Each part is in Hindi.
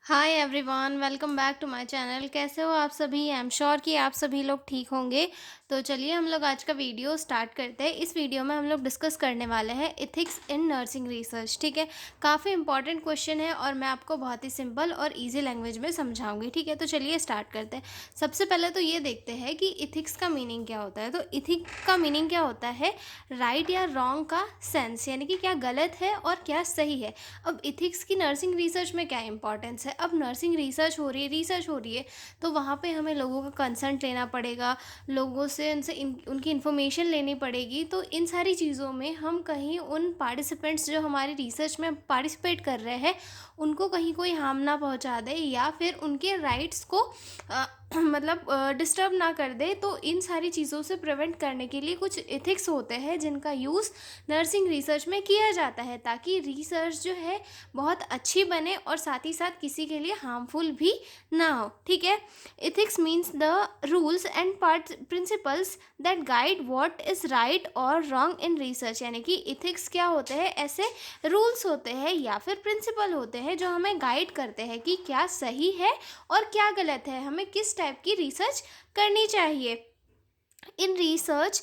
Hi everyone, welcome back to my channel. कैसे हो आप सभी? आई एम श्योर कि आप सभी लोग ठीक होंगे। तो चलिए हम लोग आज का वीडियो स्टार्ट करते हैं। इस वीडियो में हम लोग डिस्कस करने वाले हैं एथिक्स इन नर्सिंग रिसर्च। ठीक है, काफ़ी इंपॉर्टेंट क्वेश्चन है और मैं आपको बहुत ही सिंपल और इजी लैंग्वेज में समझाऊंगी। ठीक है, तो चलिए स्टार्ट करते हैं। सबसे पहले तो ये देखते हैं कि इथिक्स का मीनिंग क्या होता है। तो इथिक का मीनिंग क्या होता है? राइट या रॉन्ग का सेंस, यानी कि क्या गलत है और क्या सही है। अब इथिक्स की नर्सिंग रिसर्च में क्या इंपॉर्टेंस है? अब नर्सिंग रिसर्च हो रही है तो वहाँ पे हमें लोगों का कंसर्ट लेना पड़ेगा, लोगों से उनकी इन्फॉर्मेशन लेनी पड़ेगी। तो इन सारी चीज़ों में हम कहीं उन पार्टिसिपेंट्स जो हमारी रिसर्च में पार्टिसिपेट कर रहे हैं उनको कहीं कोई हार्म ना पहुँचा दे या फिर उनके राइट्स को मतलब डिस्टर्ब ना कर दे। तो इन सारी चीज़ों से प्रिवेंट करने के लिए कुछ एथिक्स होते हैं जिनका यूज़ नर्सिंग रिसर्च में किया जाता है, ताकि रिसर्च जो है बहुत अच्छी बने और साथ ही साथ किसी के लिए हार्मफुल भी ना हो। ठीक है, ethics means the rules and part principles that guide what is right और रॉन्ग इन रिसर्च। यानी कि इथिक्स क्या होते हैं? ऐसे रूल्स होते हैं या फिर प्रिंसिपल होते हैं जो हमें गाइड करते हैं कि क्या सही है और क्या गलत है, हमें किस टाइप की रिसर्च करनी चाहिए। In research,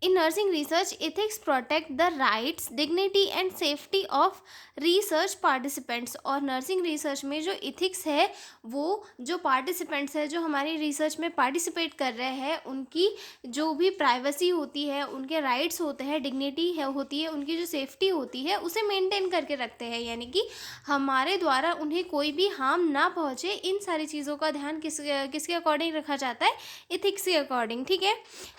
in nursing research, ethics protect the rights, dignity and safety of research participants। और नर्सिंग रिसर्च में जो इथिक्स है वो जो पार्टिसिपेंट्स है, जो हमारी रिसर्च में पार्टिसिपेट कर रहे हैं, उनकी जो भी प्राइवेसी होती है, उनके राइट्स होते हैं, डिग्निटी है होती है, उनकी जो सेफ्टी होती है उसे मेंटेन करके रखते हैं। यानी कि हमारे द्वारा उन्हें कोई भी हार्म ना पहुँचे, इन सारी चीज़ों का ध्यान किसके अकॉर्डिंग रखा जाता है? इथिक्स के अकॉर्डिंग। ठीक है,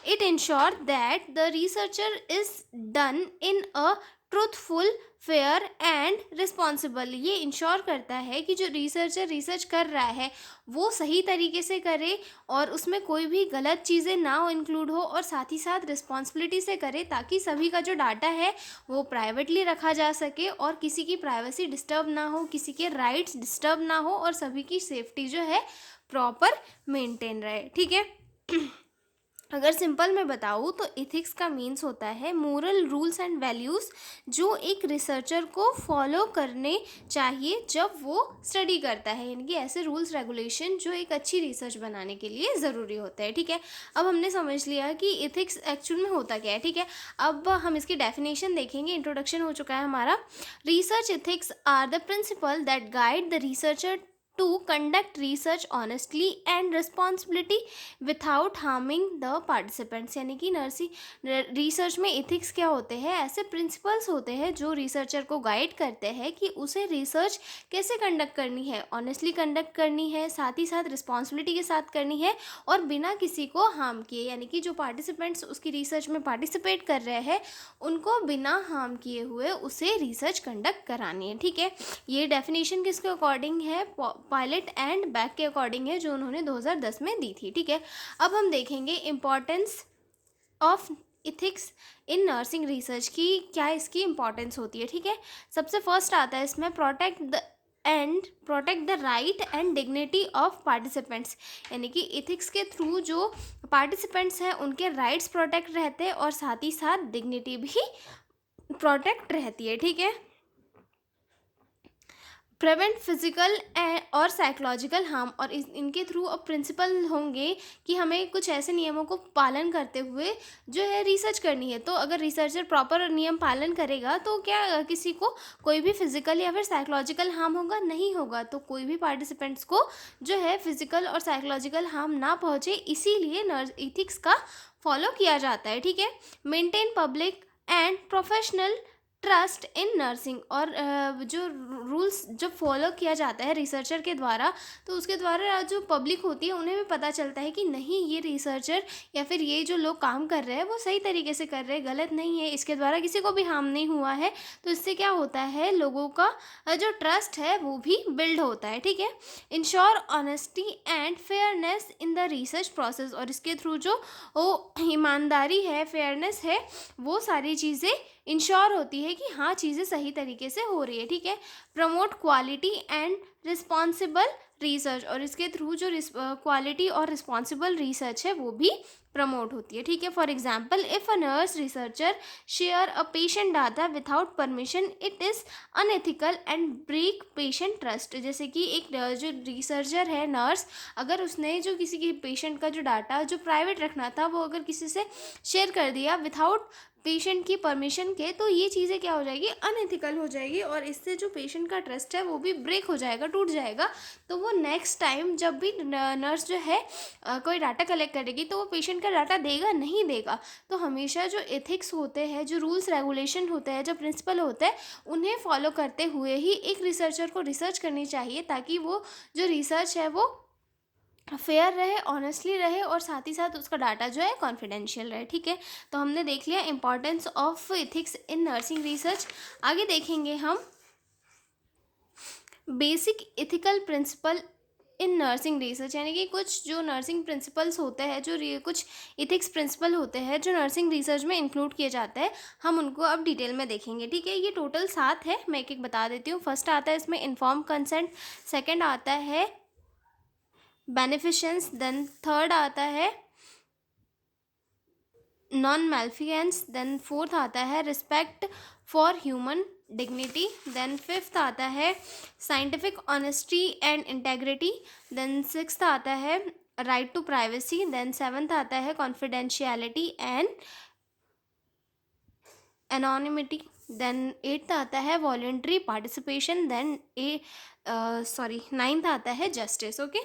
it ensure that the researcher is done in a truthful, fair and responsible. ये इंश्योर करता है कि जो रिसर्चर रिसर्च कर रहा है वो सही तरीके से करे और उसमें कोई भी गलत चीज़ें ना इंक्लूड हो, और साथ ही साथ रिस्पॉन्सिबिलिटी से करे ताकि सभी का जो डाटा है वो प्राइवेटली रखा जा सके और किसी की प्राइवेसी डिस्टर्ब ना हो, किसी के राइट्स डिस्टर्ब ना हो और सभी की सेफ्टी जो है प्रॉपर मेंटेन रहे। ठीक है, अगर सिंपल में बताऊँ तो इथिक्स का मीन्स होता है मोरल रूल्स एंड वैल्यूज़ जो एक रिसर्चर को फॉलो करने चाहिए जब वो स्टडी करता है। यानी कि ऐसे रूल्स रेगुलेशन जो एक अच्छी रिसर्च बनाने के लिए ज़रूरी होता है। ठीक है, अब हमने समझ लिया कि इथिक्स एक्चुअल में होता क्या है। ठीक है, अब हम इसकी डेफिनेशन देखेंगे। इंट्रोडक्शन हो चुका है हमारा। Research ethics are the principle that guide the researcher to conduct research honestly and responsibility without harming the participants। यानी कि नर्सिंग रिसर्च में इथिक्स क्या होते हैं? ऐसे प्रिंसिपल्स होते हैं जो रिसर्चर को गाइड करते हैं कि उसे रिसर्च कैसे कंडक्ट करनी है, ऑनेस्टली कंडक्ट करनी है, साथ ही साथ रिस्पॉन्सिबिलिटी के साथ करनी है और बिना किसी को हार्म किए। यानी कि जो पार्टिसिपेंट्स उसकी रिसर्च में पार्टिसिपेट कर रहे हैं उनको बिना हार्म किए हुए उसे रिसर्च कंडक्ट करानी है। ठीक है, ये डेफिनेशन किसके अकॉर्डिंग है? पायलट एंड बैक के अकॉर्डिंग है, जो उन्होंने 2010 में दी थी। ठीक है, अब हम देखेंगे importance of ethics in nursing research की, क्या इसकी इंपॉर्टेंस होती है। ठीक है, सबसे फर्स्ट आता है इसमें protect the right and dignity of participants. यानी कि इथिक्स के थ्रू जो पार्टिसिपेंट्स हैं उनके राइट्स प्रोटेक्ट रहते हैं और साथ ही साथ डिग्निटी भी प्रोटेक्ट रहती है। ठीक है, प्रिवेंट फिजिकल और साइकोलॉजिकल हार्म। और इनके थ्रू अब प्रिंसिपल होंगे कि हमें कुछ ऐसे नियमों को पालन करते हुए जो है रिसर्च करनी है। तो अगर रिसर्चर प्रॉपर नियम पालन करेगा तो क्या किसी को कोई भी फिजिकल या फिर साइकोलॉजिकल हार्म होगा? नहीं होगा। तो कोई भी पार्टिसिपेंट्स को जो है फिजिकल और साइकोलॉजिकल हार्म ना पहुँचे, इसीलिए इथिक्स का फॉलो किया जाता है। ठीक है, maintain public and professional trust in nursing. और जो रूल्स जब फॉलो किया जाता है रिसर्चर के द्वारा तो उसके द्वारा जो पब्लिक होती है उन्हें भी पता चलता है कि नहीं, ये रिसर्चर या फिर ये जो लोग काम कर रहे हैं वो सही तरीके से कर रहे हैं, गलत नहीं है, इसके द्वारा किसी को भी हार्म नहीं हुआ है। तो इससे क्या होता है, लोगों का जो ट्रस्ट है वो भी बिल्ड होता है। ठीक है, ensure honesty and fairness in the research process. और इसके थ्रू जो ईमानदारी है, फेयरनेस है, वो सारी चीज़ें इंश्योर होती है कि हाँ, चीज़ें सही तरीके से हो रही है। ठीक है, promote quality and responsible research, और इसके थ्रू जो क्वालिटी और रिस्पॉन्सिबल रिसर्च है वो भी प्रमोट होती है, ठीक है। For example, if a nurse researcher share a patient data without permission, it is unethical and break patient trust. जैसे कि एक जो रिसर्चर है, नर्स, अगर उसने जो किसी की पेशेंट का जो डाटा जो प्राइवेट रखना था वो अगर किसी से शेयर कर दिया विदाउट पेशेंट की परमिशन के, तो ये चीज़ें क्या हो जाएगी, अनएथिकल हो जाएगी, और इससे जो पेशेंट का ट्रस्ट है वो भी ब्रेक हो जाएगा, टूट जाएगा। तो वो नेक्स्ट टाइम जब भी नर्स जो है कोई डाटा कलेक्ट करेगी तो वो पेशेंट का डाटा देगा नहीं देगा। तो हमेशा जो एथिक्स होते हैं, जो रूल्स रेगुलेशन होते हैं, जो प्रिंसिपल होते हैं, उन्हें फॉलो करते हुए ही एक रिसर्चर को रिसर्च करनी चाहिए, ताकि वो जो रिसर्च है वो फेयर रहे, ऑनेस्टली रहे, और साथ ही साथ उसका डाटा जो है कॉन्फिडेंशियल रहे, ठीक है। तो हमने देख लिया importance of ethics in nursing research. आगे देखेंगे हम basic ethical principle in nursing research, यानी कि कुछ जो नर्सिंग प्रिंसिपल्स होते हैं, जो कुछ इथिक्स प्रिंसिपल होते हैं जो नर्सिंग रिसर्च में इंक्लूड किए जाते हैं, हम उनको अब डिटेल में देखेंगे, ठीक है। ये टोटल 7 है, मैं एक एक बता देती हूँ। फर्स्ट आता है इसमें इन्फॉर्म कंसेंट, सेकेंड आता है बेनिफिशेंस, देन थर्ड आता है नॉन मैल्फियंस, देन फोर्थ आता है respect for human dignity, then fifth आता है scientific honesty and integrity, then sixth आता है right to privacy, then seventh आता है confidentiality and anonymity, then eighth आता है वॉलेंट्री पार्टिसिपेशन, देन नाइन्थ आता है जस्टिस। ओके,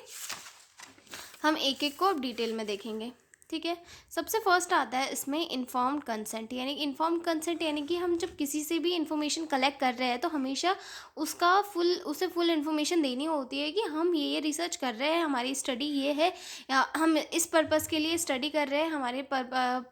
हम एक एक को अब डिटेल में देखेंगे, ठीक है। सबसे फर्स्ट आता है इसमें इन्फॉर्म्ड कंसेंट, यानी कि इन्फॉर्म्ड कंसेंट यानी कि हम जब किसी से भी इन्फॉर्मेशन कलेक्ट कर रहे हैं तो हमेशा उसे फुल इन्फॉर्मेशन देनी होती है कि हम ये रिसर्च कर रहे हैं, हमारी स्टडी ये है, या हम इस पर्पज़ के लिए स्टडी कर रहे हैं, हमारे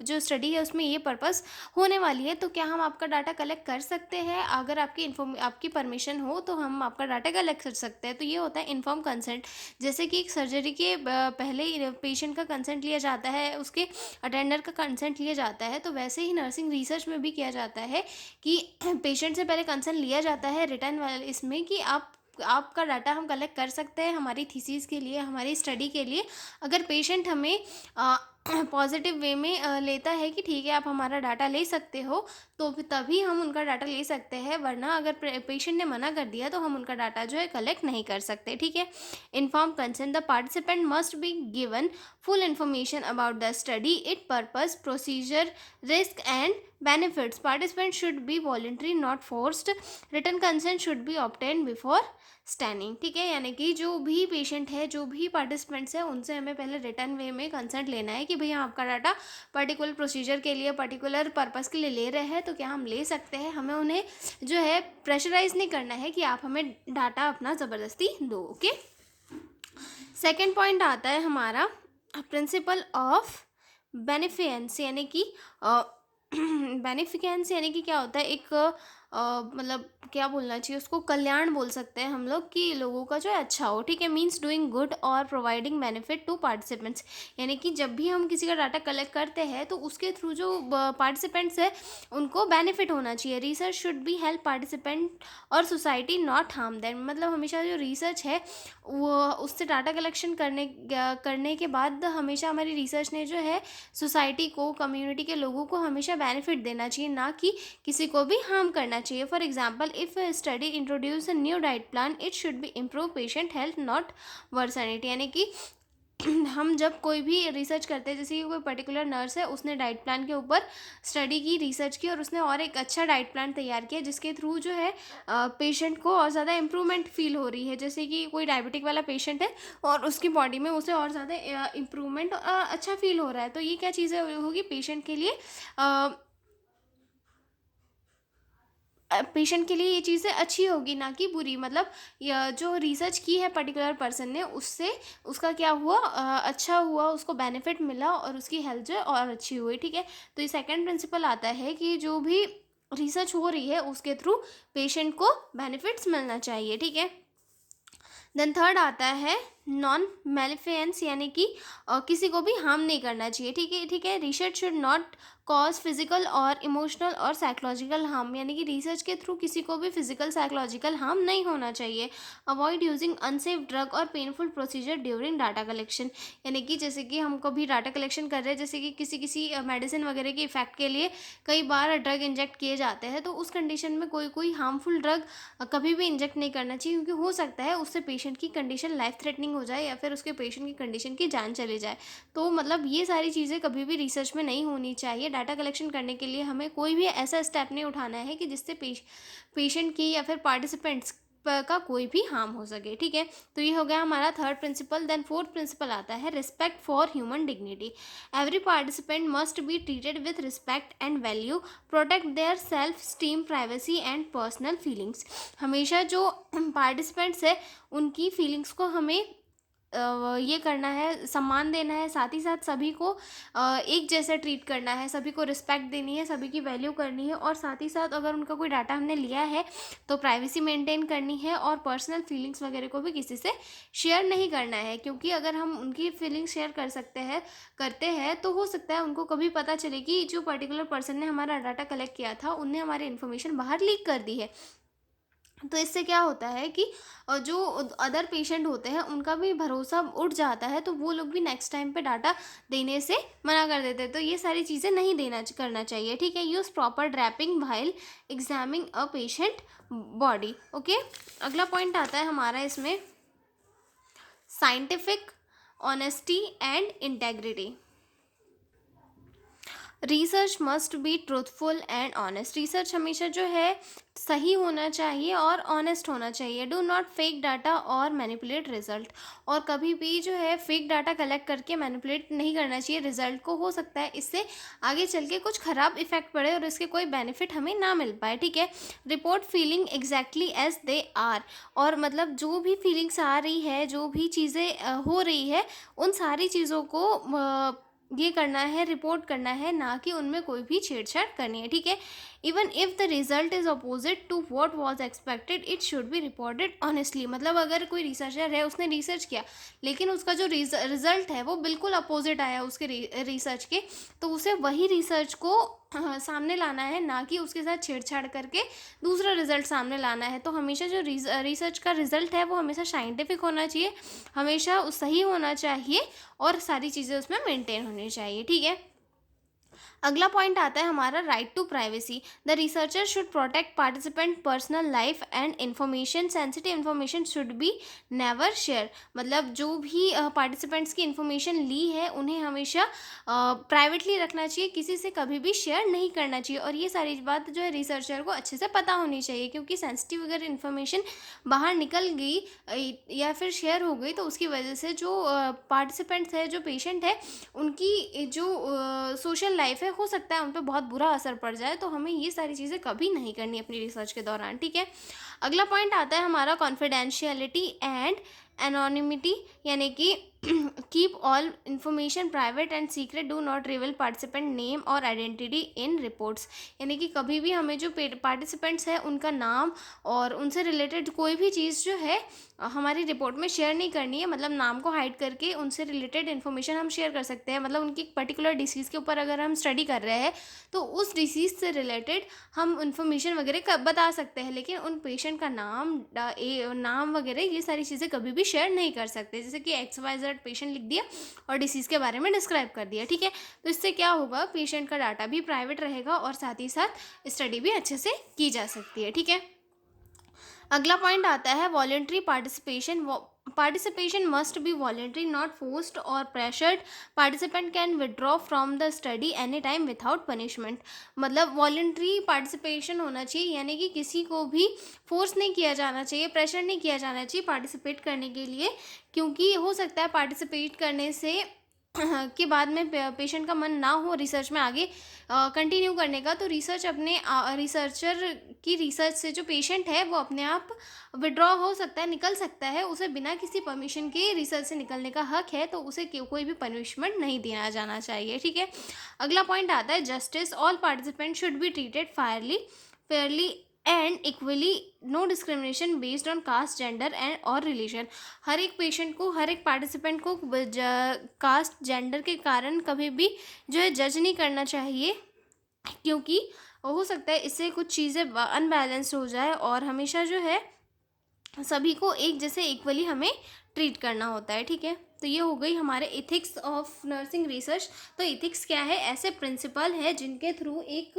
जो स्टडी है उसमें ये पर्पज़ होने वाली है, तो क्या हम आपका डाटा कलेक्ट कर सकते हैं? अगर आपकी परमिशन हो तो हम आपका डाटा कलेक्ट कर सकते हैं। तो ये होता है इन्फॉर्म कंसेंट। जैसे कि एक सर्जरी के पहले पेशेंट का कंसेंट लिया जाता है, उसके अटेंडर का कंसेंट लिया जाता है, तो वैसे ही नर्सिंग रिसर्च में भी किया जाता है कि पेशेंट से पहले कंसेंट लिया जाता है रिटर्न वाले इसमें कि आपका डाटा हम कलेक्ट कर सकते हैं हमारी थीसिस के लिए, हमारी स्टडी के लिए। अगर पेशेंट हमें पॉजिटिव वे में लेता है कि ठीक है आप हमारा डाटा ले सकते हो, तो तभी हम उनका डाटा ले सकते हैं, वरना अगर पेशेंट ने मना कर दिया तो हम उनका डाटा जो है कलेक्ट नहीं कर सकते, ठीक है। Inform consent, the participant must be given full information about the study, its purpose, procedure, risk and benefits. Participants should be voluntary, not forced. Written consent should be obtained before staining, ठीक है। यानी कि जो भी पेशेंट है, जो भी पार्टिसिपेंट्स हैं, उनसे हमें पहले रिटर्न वे में कंसेंट लेना है कि भैया आपका डाटा पर्टिकुलर प्रोसीजर के लिए, पर्टिकुलर पर्पज़ के लिए ले रहे हैं, तो क्या हम ले सकते हैं। हमें उन्हें जो है प्रेशराइज नहीं करना है कि आप हमें डाटा अपना ज़बरदस्ती दो। ओके, सेकेंड पॉइंट आता है हमारा प्रिंसिपल ऑफ बेनिफिकेंस, यानी कि बेनिफिकेंस यानी कि क्या होता है, एक मतलब क्या बोलना चाहिए उसको, कल्याण बोल सकते हैं हम लोग, कि लोगों का जो है अच्छा हो, ठीक है। मीन्स डूइंग गुड और प्रोवाइडिंग बेनिफिट टू पार्टिसिपेंट्स, यानी कि जब भी हम किसी का डाटा कलेक्ट करते हैं तो उसके थ्रू जो पार्टिसिपेंट्स है उनको बेनिफिट होना चाहिए। Research should be help participant और सोसाइटी, नॉट हार्म देम। मतलब हमेशा जो रिसर्च है वो उससे डाटा कलेक्शन करने के बाद हमेशा हमारी रिसर्च ने जो है सोसाइटी को, कम्युनिटी के लोगों को हमेशा बेनिफिट देना चाहिए, ना कि किसी को भी हार्म करना चाहिए। For example, if study introduce a new diet plan, it should be improve patient health, not worsen it. यानी कि हम जब कोई भी रिसर्च करते हैं, जैसे कि कोई पर्टिकुलर नर्स है, उसने डाइट प्लान के ऊपर स्टडी की, रिसर्च की, और उसने और एक अच्छा डाइट प्लान तैयार किया जिसके थ्रू जो है पेशेंट को और ज़्यादा इम्प्रूवमेंट फील हो रही है। जैसे कि कोई डायबिटिक वाला पेशेंट है और उसकी बॉडी में उसे और ज़्यादा इम्प्रूवमेंट अच्छा फील हो रहा है, तो ये क्या चीज़ें होगी पेशेंट के लिए, पेशेंट के लिए ये चीज़ें अच्छी होगी, ना कि बुरी। मतलब जो रिसर्च की है पर्टिकुलर पर्सन ने, उससे उसका क्या हुआ, अच्छा हुआ, उसको बेनिफिट मिला और उसकी हेल्थ जो है और अच्छी हुई, ठीक है। तो ये सेकंड प्रिंसिपल आता है कि जो भी रिसर्च हो रही है उसके थ्रू पेशेंट को बेनिफिट्स मिलना चाहिए, ठीक है। देन थर्ड आता है नॉन मेलिफियंस, यानी कि किसी को भी हार्म नहीं करना चाहिए, ठीक है। Research should not cause physical और इमोशनल और साइकोलॉजिकल हार्म, यानी कि रिसर्च के थ्रू किसी को भी फिजिकल साइकोलॉजिकल हार्म नहीं होना चाहिए। अवॉइड यूजिंग अनसेफ ड्रग और painful procedure during data collection, यानी कि जैसे कि हम कभी डाटा कलेक्शन कर रहे हैं, जैसे कि किसी किसी मेडिसिन वगैरह के इफेक्ट के लिए कई बार ड्रग इंजेक्ट किए जाते हैं, तो उस कंडीशन में कोई कोई हार्मफुल ड्रग कभी भी इंजेक्ट नहीं करना चाहिए, क्योंकि हो सकता है उससे पेशेंट की कंडीशन लाइफ थ्रेटनिंग हो जाए या फिर उसके पेशेंट की कंडीशन की जान चली जाए। तो मतलब ये सारी चीज़ें कभी भी रिसर्च में नहीं होनी चाहिए। डाटा कलेक्शन करने के लिए हमें कोई भी ऐसा स्टेप नहीं उठाना है कि जिससे पेशेंट की या फिर पार्टिसिपेंट्स का कोई भी हार्म हो सके, ठीक है। तो ये हो गया हमारा third principle. Then fourth principle आता है respect for human dignity. Every participant must be treated with respect and value, protect their self esteem, privacy and personal feelings. हमेशा जो पार्टिसिपेंट्स है उनकी फीलिंग्स को हमें ये करना है, सम्मान देना है, साथ ही साथ सभी को एक जैसा ट्रीट करना है, सभी को रिस्पेक्ट देनी है, सभी की वैल्यू करनी है, और साथ ही साथ अगर उनका कोई डाटा हमने लिया है तो प्राइवेसी मेंटेन करनी है, और पर्सनल फीलिंग्स वगैरह को भी किसी से शेयर नहीं करना है, क्योंकि अगर हम उनकी फीलिंग्स शेयर करते हैं तो हो सकता है उनको कभी पता चले कि जो पर्टिकुलर पर्सन ने हमारा डाटा कलेक्ट किया था उनने हमारी इन्फॉर्मेशन बाहर लीक कर दी है। तो इससे क्या होता है कि जो अदर पेशेंट होते हैं उनका भी भरोसा उठ जाता है, तो वो लोग भी नेक्स्ट टाइम पे डाटा देने से मना कर देते हैं। तो ये सारी चीज़ें नहीं करना चाहिए, ठीक है। Use proper draping while examining a patient body. Okay, अगला पॉइंट आता है हमारा इसमें scientific honesty and integrity. Research must be truthful and honest. Research हमेशा जो है सही होना चाहिए और ऑनेस्ट होना चाहिए। डू नॉट फेक डाटा और मैनिपुलेट रिजल्ट। और कभी भी जो है फेक डाटा कलेक्ट करके मैनिपुलेट नहीं करना चाहिए रिजल्ट को। हो सकता है इससे आगे चल के कुछ ख़राब इफेक्ट पड़े और इसके कोई बेनिफिट हमें ना मिल पाए, ठीक है। Report feeling exactly as they are. और मतलब जो भी फीलिंग्स आ रही है, जो भी चीज़ें हो रही है, उन सारी चीज़ों को ये करना है, रिपोर्ट करना है, ना कि उनमें कोई भी छेड़छाड़ करनी है, ठीक है। Even if the result is opposite to what was expected it should be reported honestly. मतलब अगर कोई रिसर्चर है, उसने रिसर्च किया लेकिन उसका जो रिजल्ट है वो बिल्कुल अपोजिट आया उसके रिसर्च के, तो उसे वही रिसर्च को सामने लाना है, ना कि उसके साथ छेड़छाड़ करके दूसरा रिजल्ट सामने लाना है। तो हमेशा जो रिसर्च का रिजल्ट है वो हमेशा साइंटिफिक होना चाहिए, हमेशा सही होना चाहिए, और सारी चीज़ें उसमें मेंटेन होनी चाहिए, ठीक है। अगला पॉइंट आता है हमारा right to privacy. The researcher should protect participant personal life and information. Sensitive information should be never share. मतलब जो भी पार्टिसिपेंट्स की इन्फॉर्मेशन ली है उन्हें हमेशा प्राइवेटली रखना चाहिए, किसी से कभी भी शेयर नहीं करना चाहिए। और ये सारी बात जो है रिसर्चर को अच्छे से पता होनी चाहिए, क्योंकि सेंसिटिव अगर इन्फॉर्मेशन बाहर निकल गई या फिर शेयर हो गई तो उसकी वजह से जो पार्टिसिपेंट्स है, जो पेशेंट है, उनकी जो सोशल लाइफ है, हो सकता है उन पर बहुत बुरा असर पड़ जाए। तो हमें ये सारी चीज़ें कभी नहीं करनी अपनी रिसर्च के दौरान, ठीक है। अगला पॉइंट आता है हमारा कॉन्फिडेंशियलिटी एंड एनोनिमिटी, यानी कि keep all information private and secret, do not reveal participant name और आइडेंटिटी इन रिपोर्ट्स। यानी कि कभी भी हमें जो पार्टिसिपेंट्स हैं उनका नाम और उनसे रिलेटेड कोई भी चीज़ जो है हमारी रिपोर्ट में शेयर नहीं करनी है। मतलब नाम को हाइड करके उनसे रिलेटेड इन्फॉर्मेशन हम शेयर कर सकते हैं। मतलब उनकी पर्टिकुलर डिसीज़ के ऊपर अगर हम स्टडी कर रहे हैं तो उस डिसीज़ से रिलेटेड हम इन्फॉर्मेशन वगैरह बता सकते हैं, लेकिन उन पेशेंट का नाम वगैरह ये सारी चीज़ें कभी भी शेयर नहीं कर सकते। जैसे कि XYZ पेशेंट लिख दिया और डिसीज़ के बारे में डिस्क्राइब कर दिया, ठीक है। तो इससे क्या होगा, पेशेंट का डाटा भी प्राइवेट रहेगा और साथ ही साथ स्टडी भी अच्छे से की जा सकती है, ठीक है। अगला पॉइंट आता है voluntary participation. Participation must be voluntary, not forced और pressured. Participant can withdraw from the study any time without punishment. मतलब वॉलेंट्री पार्टिसिपेशन होना चाहिए, यानी कि किसी को भी फोर्स नहीं किया जाना चाहिए, प्रेशर नहीं किया जाना चाहिए पार्टिसिपेट करने के लिए, क्योंकि हो सकता है पार्टिसिपेट करने से के बाद में पेशेंट का मन ना हो रिसर्च में आगे कंटिन्यू करने का। तो रिसर्चर की रिसर्च से जो पेशेंट है वो अपने आप विड्रॉ हो सकता है, निकल सकता है। उसे बिना किसी परमिशन के रिसर्च से निकलने का हक है, तो उसे कोई भी पनिशमेंट नहीं दिया जाना चाहिए, ठीक है। अगला पॉइंट आता है justice. All participant should be treated fairly and equally, no discrimination based on caste, gender and और रिलीजन। हर एक पेशेंट को, हर एक पार्टिसिपेंट को कास्ट, जेंडर के कारण कभी भी जो है जज नहीं करना चाहिए। क्योंकि हो सकता है इससे कुछ चीज़ें अनबैलेंस्ड हो जाए, और हमेशा जो है सभी को एक जैसे इक्वली हमें ट्रीट करना होता है, ठीक है। तो ये हो गई हमारे इथिक्स ऑफ नर्सिंग रिसर्च। तो इथिक्स क्या है? ऐसे प्रिंसिपल है जिनके थ्रू एक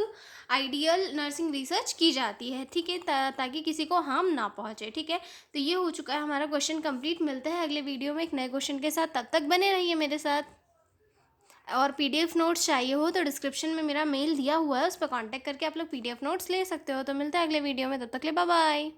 आइडियल नर्सिंग रिसर्च की जाती है, ठीक है, ताकि किसी को हार्म ना पहुंचे, ठीक है। तो ये हो चुका है हमारा क्वेश्चन कंप्लीट। मिलते हैं अगले वीडियो में एक नए क्वेश्चन के साथ, तब तक बने रहिए मेरे साथ। और पीडीएफ नोट्स चाहिए हो तो डिस्क्रिप्शन में मेरा मेल दिया हुआ है, उस पर कांटेक्ट करके आप लोग पीडीएफ नोट्स ले सकते हो। तो मिलते हैं अगले वीडियो में, तब तक के लिए बाय बाय।